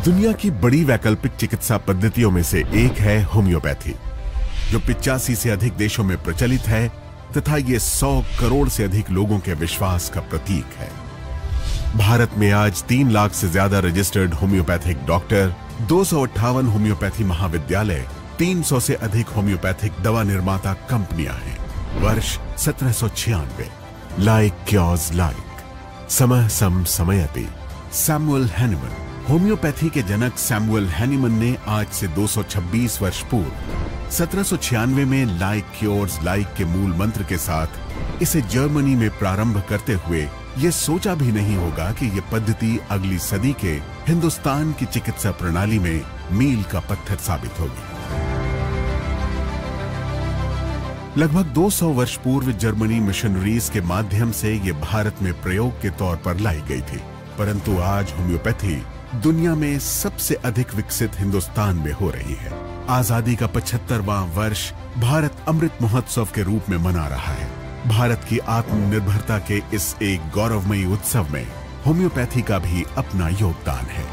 दुनिया की बड़ी वैकल्पिक चिकित्सा पद्धतियों में से एक है होम्योपैथी, जो 85 से अधिक देशों में प्रचलित है तथा ये 100 करोड़ से अधिक लोगों के विश्वास का प्रतीक है। भारत में आज 3 लाख से ज्यादा रजिस्टर्ड होम्योपैथिक डॉक्टर, 258 होम्योपैथी महाविद्यालय, 300 से अधिक होम्योपैथिक दवा निर्माता कंपनियां हैं। वर्ष 1796। लाइक क्योर्स लाइक, समः सम समयति। Samuel Hahnemann. होम्योपैथी के जनक सैमुअल हैनीमन ने आज से 226 वर्ष पूर्व 1796 में लाइक क्योर्स लाइक के मूल मंत्र के साथ इसे जर्मनी में प्रारंभ करते हुए यह सोचा भी नहीं होगा कि यह पद्धति अगली सदी के हिंदुस्तान की चिकित्सा प्रणाली में मील का पत्थर साबित होगी। लगभग 200 वर्ष पूर्व जर्मनी मिशनरीज के माध्यम से यह भारत में प्रयोग के तौर पर लाई गई थी, परंतु आज होम्योपैथी दुनिया में सबसे अधिक विकसित हिंदुस्तान में हो रही है। आजादी का 75वां वर्ष भारत अमृत महोत्सव के रूप में मना रहा है। भारत की आत्मनिर्भरता के इस एक गौरवमयी उत्सव में होम्योपैथी का भी अपना योगदान है।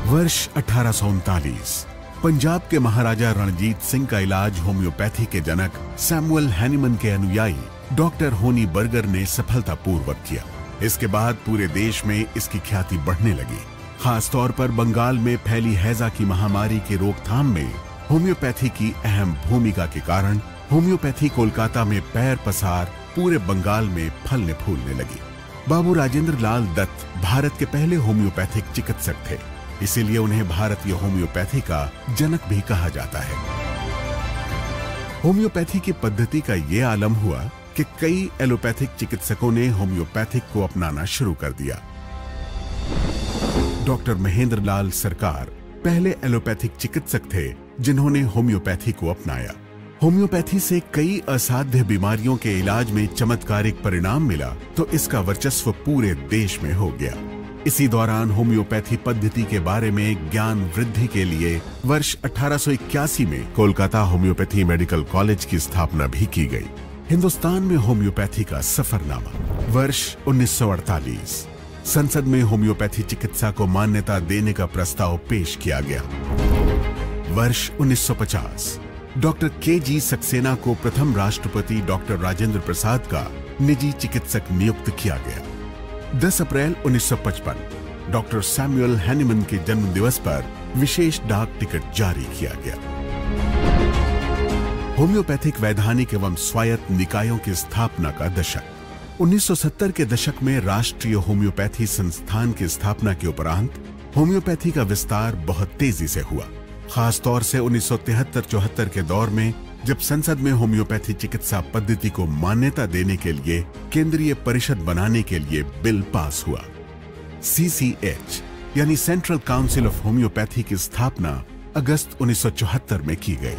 वर्ष 1839। पंजाब के महाराजा रणजीत सिंह का इलाज होम्योपैथी के जनक सैमुअल हैनीमन के अनुयायी डॉक्टर होनी बर्गर ने सफलतापूर्वक किया। इसके बाद पूरे देश में इसकी ख्याति बढ़ने लगी। खासतौर पर बंगाल में फैली हैजा की महामारी की रोकथाम में होम्योपैथी की अहम भूमिका के कारण होम्योपैथी कोलकाता में पैर पसार पूरे बंगाल में फलने फूलने लगी। बाबू राजेंद्र लाल दत्त भारत के पहले होम्योपैथिक चिकित्सक थे, इसीलिए उन्हें भारतीय होम्योपैथी का जनक भी कहा जाता है। होम्योपैथी की पद्धति का यह आलम हुआ कि कई एलोपैथिक चिकित्सकों ने होम्योपैथिक को अपनाना शुरू कर दिया। डॉक्टर महेंद्र लाल सरकार पहले एलोपैथिक चिकित्सक थे जिन्होंने होम्योपैथी को अपनाया। होम्योपैथी से कई असाध्य बीमारियों के इलाज में चमत्कारिक परिणाम मिला तो इसका वर्चस्व पूरे देश में हो गया। इसी दौरान होम्योपैथी पद्धति के बारे में ज्ञान वृद्धि के लिए वर्ष 1881 में कोलकाता होम्योपैथी मेडिकल कॉलेज की स्थापना भी की गई। हिंदुस्तान में होम्योपैथी का सफरनामा। वर्ष 1948। संसद में होम्योपैथी चिकित्सा को मान्यता देने का प्रस्ताव पेश किया गया। वर्ष 1950। Doctor KG. सक्सेना को प्रथम राष्ट्रपति डॉक्टर राजेंद्र प्रसाद का निजी चिकित्सक नियुक्त किया गया। 10 अप्रैल 1955 डॉक्टर सैमुअल हैनीमन के जन्म दिवस पर विशेष डाक टिकट जारी किया गया। होम्योपैथिक वैधानिक एवं स्वायत्त निकायों की स्थापना का दशक। 1970 के दशक में राष्ट्रीय होम्योपैथी संस्थान की स्थापना के उपरांत होम्योपैथी का विस्तार बहुत तेजी से हुआ। खासतौर से 1973-74 के दौर में जब संसद में होम्योपैथी चिकित्सा पद्धति को मान्यता देने के लिए केंद्रीय परिषद बनाने के लिए बिल पास हुआ। CCH यानी सेंट्रल काउंसिल ऑफ होम्योपैथी की स्थापना अगस्त 1974 में की गई।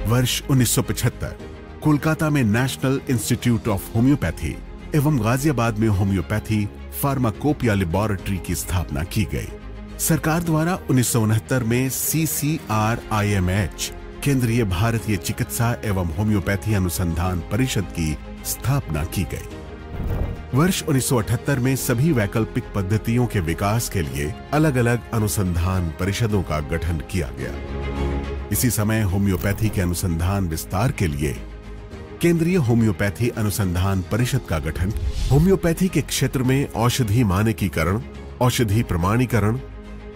वर्ष 1975 कोलकाता में नेशनल इंस्टीट्यूट ऑफ होम्योपैथी एवं गाजियाबाद में होम्योपैथी फार्माकोपिया लेबोरेटरी की स्थापना की गई। सरकार द्वारा 1969 में CCRIMH केंद्रीय भारतीय चिकित्सा एवं होम्योपैथी अनुसंधान परिषद की स्थापना की गई। वर्ष 1978 में सभी वैकल्पिक पद्धतियों के विकास के लिए अलग अलग अनुसंधान परिषदों का गठन किया गया। इसी समय होम्योपैथी के अनुसंधान विस्तार के लिए केंद्रीय होम्योपैथी अनुसंधान परिषद का गठन, होम्योपैथी के क्षेत्र में औषधि मानकीकरण, औषधि प्रमाणीकरण,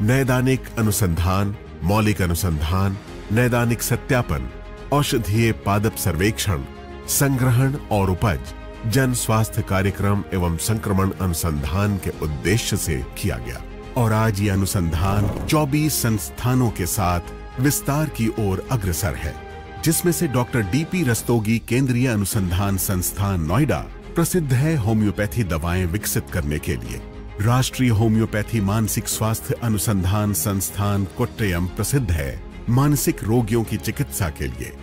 नैदानिक अनुसंधान, मौलिक अनुसंधान, नैदानिक सत्यापन, औषधीय पादप सर्वेक्षण, संग्रहण और उपज, जन स्वास्थ्य कार्यक्रम एवं संक्रमण अनुसंधान के उद्देश्य से किया गया। और आज ये अनुसंधान 24 संस्थानों के साथ विस्तार की ओर अग्रसर है, जिसमें से डॉक्टर DP रस्तोगी केंद्रीय अनुसंधान संस्थान नोएडा प्रसिद्ध है होम्योपैथी दवाएं विकसित करने के लिए। राष्ट्रीय होम्योपैथी मानसिक स्वास्थ्य अनुसंधान संस्थान कोट्टयम प्रसिद्ध है मानसिक रोगियों की चिकित्सा के लिए,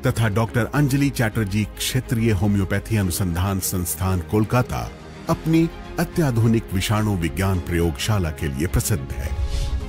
तथा डॉक्टर अंजलि चैटर्जी क्षेत्रीय होम्योपैथी अनुसंधान संस्थान कोलकाता अपनी अत्याधुनिक विषाणु विज्ञान प्रयोगशाला के लिए प्रसिद्ध है।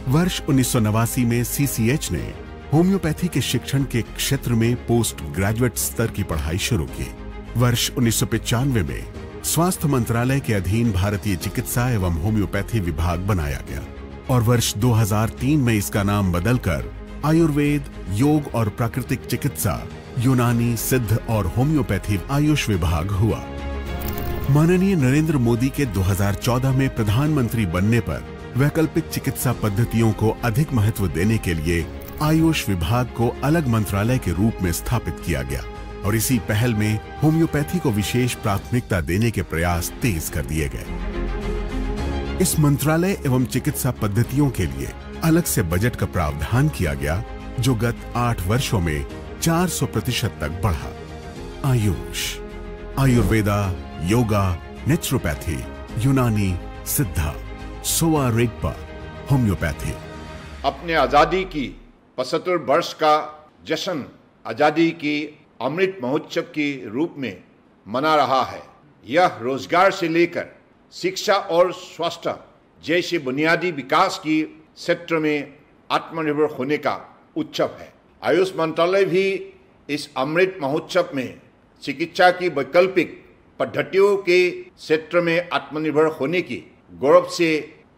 वर्ष 1989 में CCH ने होम्योपैथी के शिक्षण के क्षेत्र में पोस्ट ग्रेजुएट स्तर की पढ़ाई शुरू की। वर्ष 1995 में स्वास्थ्य मंत्रालय के अधीन भारतीय चिकित्सा एवं होम्योपैथी विभाग बनाया गया और वर्ष 2003 में इसका नाम बदलकर आयुर्वेद, योग और प्राकृतिक चिकित्सा, यूनानी, सिद्ध और होम्योपैथी आयुष विभाग हुआ। माननीय नरेंद्र मोदी के 2014 में प्रधानमंत्री बनने पर वैकल्पिक चिकित्सा पद्धतियों को अधिक महत्व देने के लिए आयुष विभाग को अलग मंत्रालय के रूप में स्थापित किया गया और इसी पहल में होम्योपैथी को विशेष प्राथमिकता देने के प्रयास तेज कर दिए गए। इस मंत्रालय एवं चिकित्सा पद्धतियों के लिए अलग से बजट का प्रावधान किया गया, जो गत 8 वर्षों में 400% तक बढ़ा। आयुष, आयुर्वेदा, योगा, नेचुरोपैथी, यूनानी, सिद्धा, सोवा रिगपा, होम्योपैथी। अपने आज़ादी की 75 वर्ष का जश्न आज़ादी की अमृत महोत्सव के रूप में मना रहा है। यह रोजगार से लेकर शिक्षा और स्वास्थ्य जैसे बुनियादी विकास की क्षेत्र में आत्मनिर्भर होने का उत्सव है। आयुष मंत्रालय भी इस अमृत महोत्सव में चिकित्सा की वैकल्पिक पद्धतियों के क्षेत्र में आत्मनिर्भर होने की गौरव से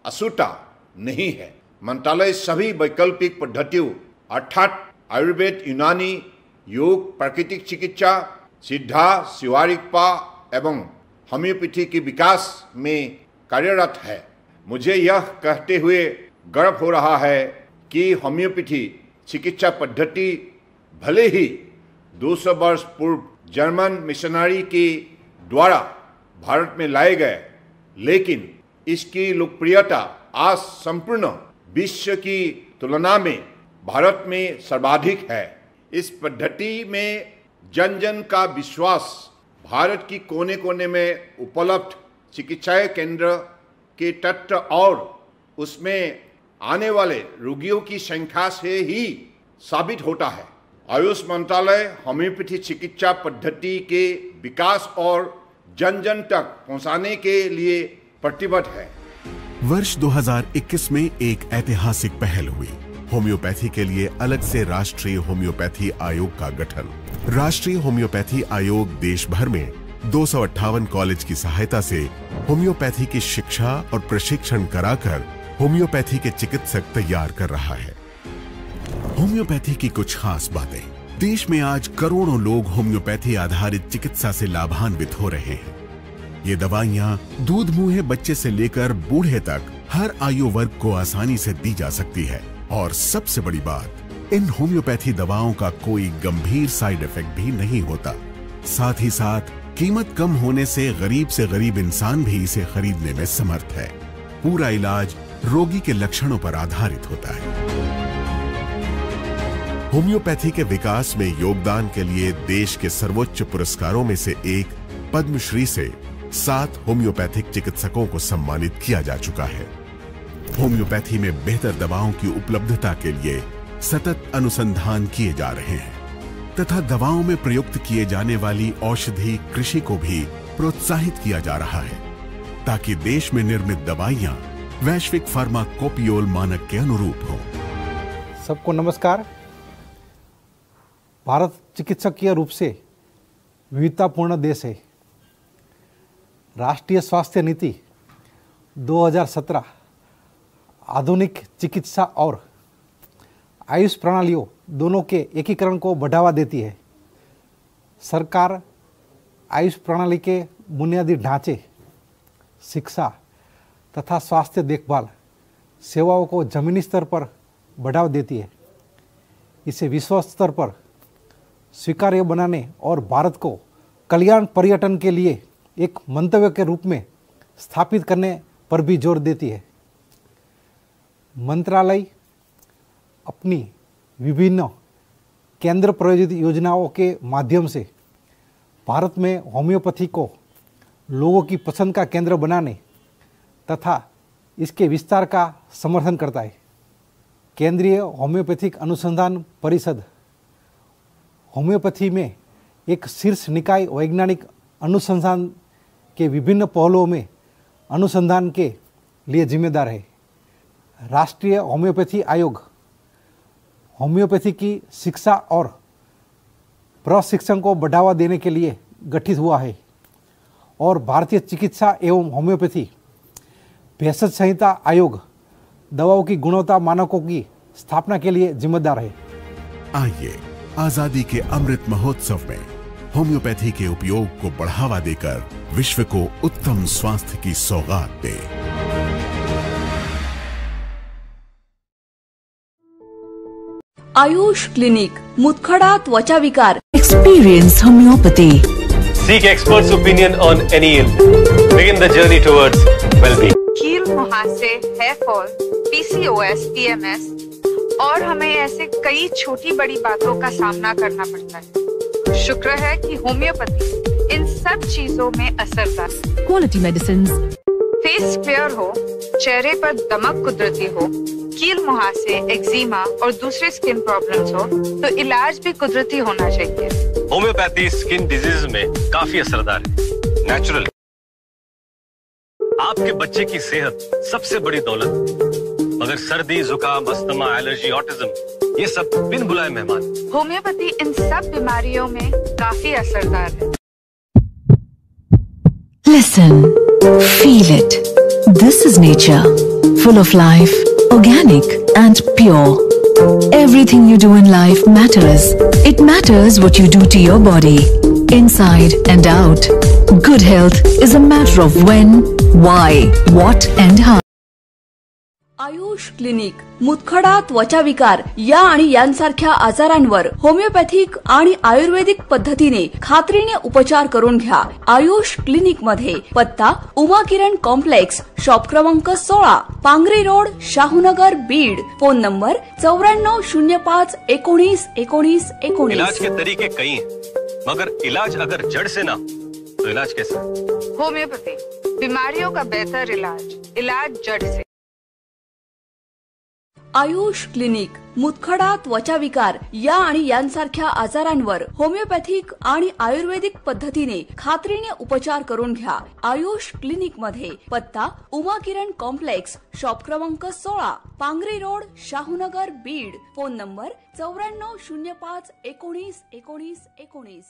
अछूता नहीं है। मंत्रालय सभी वैकल्पिक पद्धतियों अर्थात आयुर्वेद, यूनानी, योग, प्राकृतिक चिकित्सा, सिद्धा, शिवारिकपा एवं होम्योपैथी के विकास में कार्यरत है। मुझे यह कहते हुए गर्व हो रहा है कि होम्योपैथी चिकित्सा पद्धति भले ही 200 वर्ष पूर्व जर्मन मिशनरी के द्वारा भारत में लाए गए, लेकिन इसकी लोकप्रियता आज संपूर्ण विश्व की तुलना में भारत में सर्वाधिक है। इस पद्धति में जन जन का विश्वास भारत की कोने कोने में उपलब्ध चिकित्सा केंद्र के तथ्य और उसमें आने वाले रोगियों की संख्या से ही साबित होता है। आयुष मंत्रालय होम्योपैथी चिकित्सा पद्धति के विकास और जन जन तक पहुंचाने के लिए प्रतिबद्ध है। वर्ष 2021 में एक ऐतिहासिक पहल हुई। होम्योपैथी के लिए अलग से राष्ट्रीय होम्योपैथी आयोग का गठन। राष्ट्रीय होम्योपैथी आयोग देश भर में 258 कॉलेज की सहायता से होम्योपैथी की शिक्षा और प्रशिक्षण कराकर होम्योपैथी के चिकित्सक तैयार कर रहा है। होम्योपैथी की कुछ खास बातें। देश में आज करोड़ों लोग होम्योपैथी आधारित चिकित्सा से लाभान्वित हो रहे हैं। ये दवाइयां दूध मुंहे बच्चे से लेकर बूढ़े तक हर आयु वर्ग को आसानी से दी जा सकती है और सबसे बड़ी बात, इन होम्योपैथी दवाओं का कोई गंभीर साइड इफेक्ट भी नहीं होता। साथ ही साथ कीमत कम होने से गरीब इंसान भी इसे खरीदने में समर्थ है। पूरा इलाज रोगी के लक्षणों पर आधारित होता है। होम्योपैथी के विकास में योगदान के लिए देश के सर्वोच्च पुरस्कारों में से एक पद्मश्री से 7 होम्योपैथिक चिकित्सकों को सम्मानित किया जा चुका है। होम्योपैथी में बेहतर दवाओं की उपलब्धता के लिए सतत अनुसंधान किए जा रहे हैं तथा दवाओं में प्रयुक्त किए जाने वाली औषधि कृषि को भी प्रोत्साहित किया जा रहा है ताकि देश में निर्मित दवाइयां वैश्विक फार्माकोपियोल मानक के अनुरूप हों। सबको नमस्कार। भारत चिकित्सकीय रूप से विविधतापूर्ण देश है। राष्ट्रीय स्वास्थ्य नीति 2017 आधुनिक चिकित्सा और आयुष प्रणालियों दोनों के एकीकरण को बढ़ावा देती है। सरकार आयुष प्रणाली के बुनियादी ढांचे, शिक्षा तथा स्वास्थ्य देखभाल सेवाओं को जमीनी स्तर पर बढ़ावा देती है। इसे विश्व स्तर पर स्वीकार्य बनाने और भारत को कल्याण पर्यटन के लिए एक मंतव्य के रूप में स्थापित करने पर भी जोर देती है। मंत्रालय अपनी विभिन्न केंद्र प्रायोजित योजनाओं के माध्यम से भारत में होम्योपैथी को लोगों की पसंद का केंद्र बनाने तथा इसके विस्तार का समर्थन करता है। केंद्रीय होम्योपैथिक अनुसंधान परिषद होम्योपैथी में एक शीर्ष निकाय वैज्ञानिक अनुसंधान के विभिन्न पहलुओं में अनुसंधान के लिए जिम्मेदार है। राष्ट्रीय होम्योपैथी आयोग होम्योपैथी की शिक्षा और प्रशिक्षण को बढ़ावा देने के लिए गठित हुआ है। और भारतीय चिकित्सा एवं होम्योपैथी भेषज संहिता आयोग दवाओं की गुणवत्ता मानकों की स्थापना के लिए जिम्मेदार है। आइए आजादी के अमृत महोत्सव में होम्योपैथी के उपयोग को बढ़ावा देकर विश्व को उत्तम स्वास्थ्य की सौगात दें। आयुष क्लिनिक, मुतखड़ा त्वचा विकार। Experience homeopathy. Seek experts' opinion on any illness. Begin the journey towards well-being. कील, मुहासे, हेयर फॉल, PCOS, PMS और हमें ऐसे कई छोटी बड़ी बातों का सामना करना पड़ता है। शुक्र है कि होम्योपैथी इन सब चीजों में असरदार। Quality medicines. फेस क्लियर हो, चेहरे पर दमक कुदरती हो, कील, मुहासे, एक्जिमा और दूसरे स्किन प्रॉब्लम्स हो तो इलाज भी कुदरती होना चाहिए। होम्योपैथी स्किन डिजीज में काफी असरदार है, नेचुरल। आपके बच्चे की सेहत सबसे बड़ी दौलत, मगर सर्दी, जुकाम, अस्थमा, एलर्जी, ऑटिज्म ये सब बिन बुलाए मेहमान। होम्योपैथी इन सब बीमारियों में काफी असरदार है। Listen, feel it. This is nature, full of life, organic and pure. Everything you do in life matters. It matters what you do to your body, inside and out. Good health is a matter of when, why, what and how. Ayush clinic, मुतखडा त्वचा विकार या आणि यांसारख्या आजारांवर homeopathic आणि आयुर्वेदिक पद्धतीने खात्रीने उपचार करून घ्या। आयुष क्लिनिक मध्ये पत्ता उमा किरण कॉम्प्लेक्स, शॉप क्रमांक 16, Pangri road, Shahunagar, Beed. Phone number 9405 19 19 19। इलाज के तरीके कई हैं, मगर इलाज अगर जड़ से ना तो इलाज कैसे? होम्योपैथी बीमारियों का बेहतर इलाज जड़ से। आयुष क्लिनिक, मुतखडा त्वचा विकार या आणि यांसारख्या आजारांवर होमिओपॅथिक आणि आयुर्वेदिक पद्धतीने खात्रीने उपचार करून घ्या। आयुष क्लिनिक मध्ये पत्ता उमा किरण कॉम्प्लेक्स, शॉप क्रमांक 16, Pangri road, Shahunagar, Beed. Phone number 9405 19 19 19।